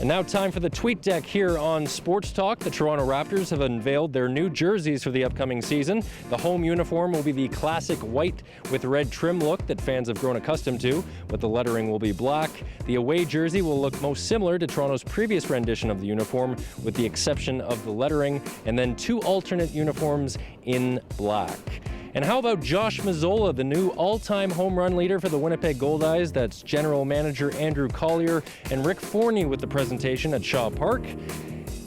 And now time for the Tweet Deck here on Sports Talk. The Toronto Raptors have unveiled their new jerseys for the upcoming season. The home uniform will be the classic white with red trim look that fans have grown accustomed to, but the lettering will be black. The away jersey will look most similar to Toronto's previous rendition of the uniform, with the exception of the lettering, and then two alternate uniforms in black. And how about Josh Mazzola, the new all-time home run leader for the Winnipeg Goldeyes? That's General Manager Andrew Collier and Rick Forney with the presentation at Shaw Park.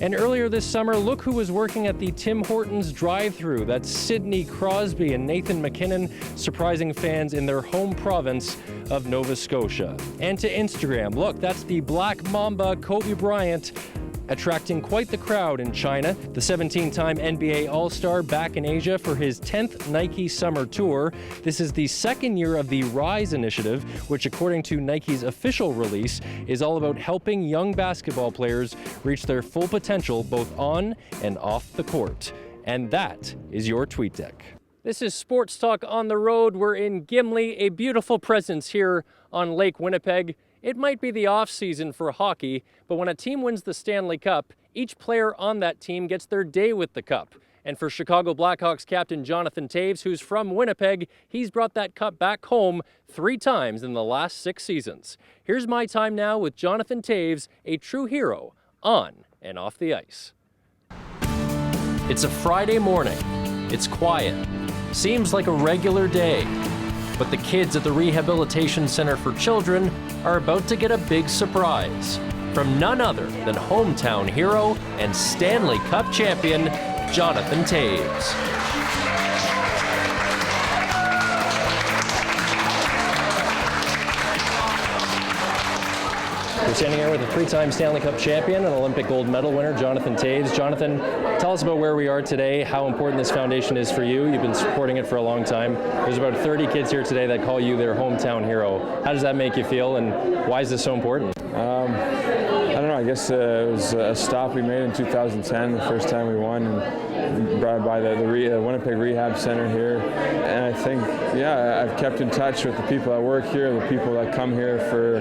And earlier this summer, look who was working at the Tim Hortons drive-thru. That's Sidney Crosby and Nathan McKinnon, surprising fans in their home province of Nova Scotia. And to Instagram, look, that's the Black Mamba Kobe Bryant, attracting quite the crowd in China. The 17-time NBA All-Star back in Asia for his 10th Nike Summer Tour. This is the second year of the Rise initiative, which according to Nike's official release, is all about helping young basketball players reach their full potential both on and off the court. And that is your Tweet Deck. This is Sports Talk on the road. We're in Gimli, a beautiful presence here on Lake Winnipeg. It might be the off-season for hockey, but when a team wins the Stanley Cup, each player on that team gets their day with the cup. And for Chicago Blackhawks captain Jonathan Toews, who's from Winnipeg, he's brought that cup back home 3 times in the last 6 seasons. Here's my time now with Jonathan Toews, a true hero, on and off the ice. It's a Friday morning. It's quiet. Seems like a regular day. But the kids at the Rehabilitation Center for Children are about to get a big surprise from none other than hometown hero and Stanley Cup champion, Jonathan Toews. We're standing here with a 3-time Stanley Cup champion and Olympic gold medal winner, Jonathan Toews. Jonathan, tell us about where we are today, how important this foundation is for you. You've been supporting it for a long time. There's about 30 kids here today that call you their hometown hero. How does that make you feel, and why is this so important? I don't know, I guess it was a stop we made in 2010, the first time we won, and brought by the Winnipeg Rehab Center here. And I think, yeah, I've kept in touch with the people that work here, the people that come here for,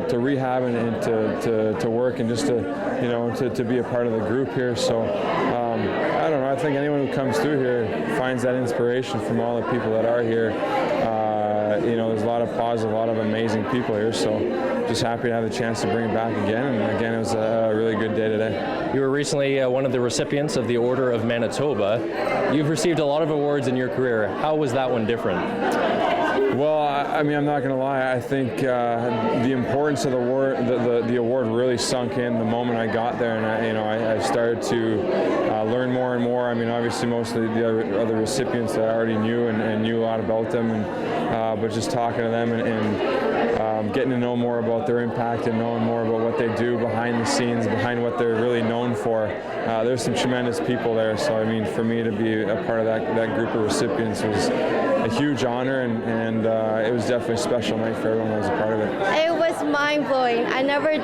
to rehab and to work and just to be a part of the group here. So I don't know, I think anyone who comes through here finds that inspiration from all the people that are here. There's a lot of positive, a lot of amazing people here, so just happy to have the chance to bring it back again. And again, it was a really good day today. You were recently one of the recipients of the Order of Manitoba. You've received a lot of awards in your career. How was that one different? Well, I'm not going to lie. I think the importance of the award really sunk in the moment I got there, and I started to learn more and more. I mean, obviously, most of the other recipients that I already knew and knew a lot about them, but just talking to them and getting to know more about their impact and knowing more about what they do behind the scenes, behind what they're really known for. There's some tremendous people there. So, I mean, for me to be a part of that group of recipients was a huge honor, and it was definitely a special night for everyone that was a part of it. It was mind-blowing. I never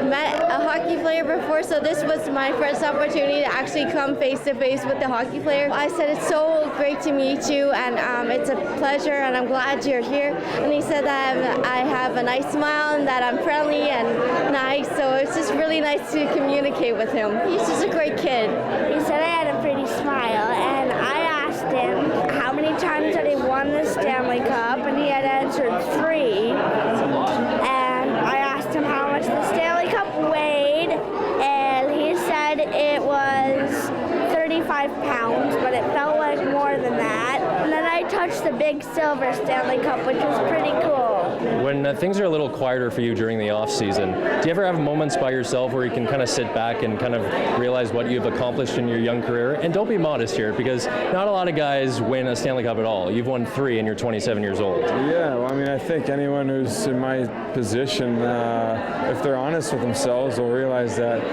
met a hockey player before, so this was my first opportunity to actually come face-to-face with the hockey player. I said, it's so great to meet you, and it's a pleasure, and I'm glad you're here. And he said that I have a nice smile and that I'm friendly and nice, so it's just really nice to communicate with him. He's just a great kid. He said I had a pretty smile, and I asked him how many times had he won the Stanley Cup, and he had answered 3. And I asked him how much the Stanley Cup weighed, and he said it was 35 pounds, but it felt like more than that. And then I touched the big silver Stanley Cup, which was pretty cool. When things are a little quieter for you during the off-season, do you ever have moments by yourself where you can kind of sit back and kind of realize what you've accomplished in your young career? And don't be modest here, because not a lot of guys win a Stanley Cup at all. You've won 3 and you're 27 years old. Yeah, well, I mean, I think anyone who's in my position, if they're honest with themselves, will realize that,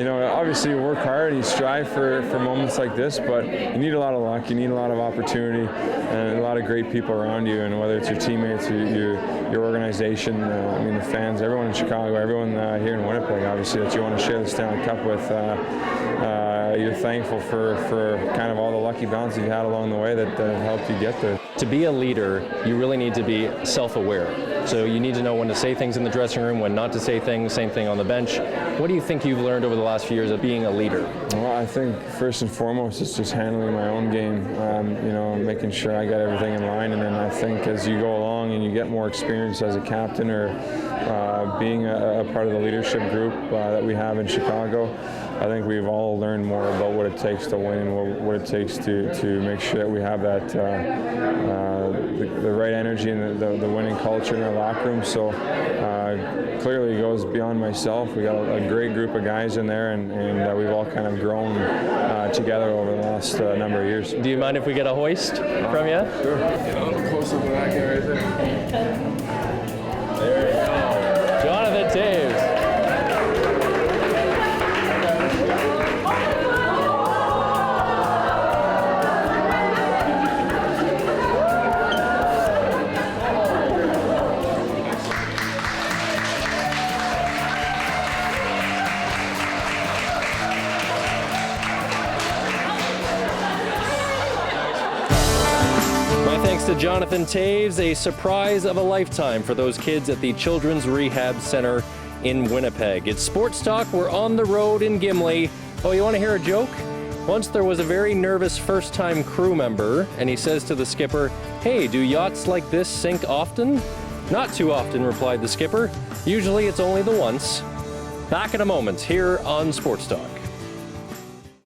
obviously you work hard and you strive for moments like this, but you need a lot of luck, you need a lot of opportunity, and a lot of great people around you, and whether it's your teammates or your organization, the fans, everyone in Chicago, everyone here in Winnipeg, obviously, that you want to share the Stanley Cup with. You're thankful for kind of all the lucky bounces you've had along the way that have helped you get there. To be a leader, you really need to be self-aware. So you need to know when to say things in the dressing room, when not to say things, same thing on the bench. What do you think you've learned over the last few years of being a leader? Well, I think first and foremost it's just handling my own game, making sure I got everything in line, and then I think as you go along and you get more experience as a captain or being a part of the leadership group that we have in Chicago, I think we've all learned more about what it takes to win and what it takes to make sure that we have that the right energy and the winning culture in our locker room. So clearly it goes beyond myself. We got a great group of guys in there, and we've all kind of grown together over the last number of years. Do you mind if we get a hoist from you? Sure. Get a little close up to that guy right there. There you go. Jonathan Toews. Thanks to Jonathan Toews, a surprise of a lifetime for those kids at the Children's Rehab Center in Winnipeg. It's Sports Talk. We're on the road in Gimli. Oh, you want to hear a joke? Once there was a very nervous first-time crew member, and he says to the skipper, "Hey, do yachts like this sink often?" "Not too often," replied the skipper. "Usually it's only the once." Back in a moment here on Sports Talk.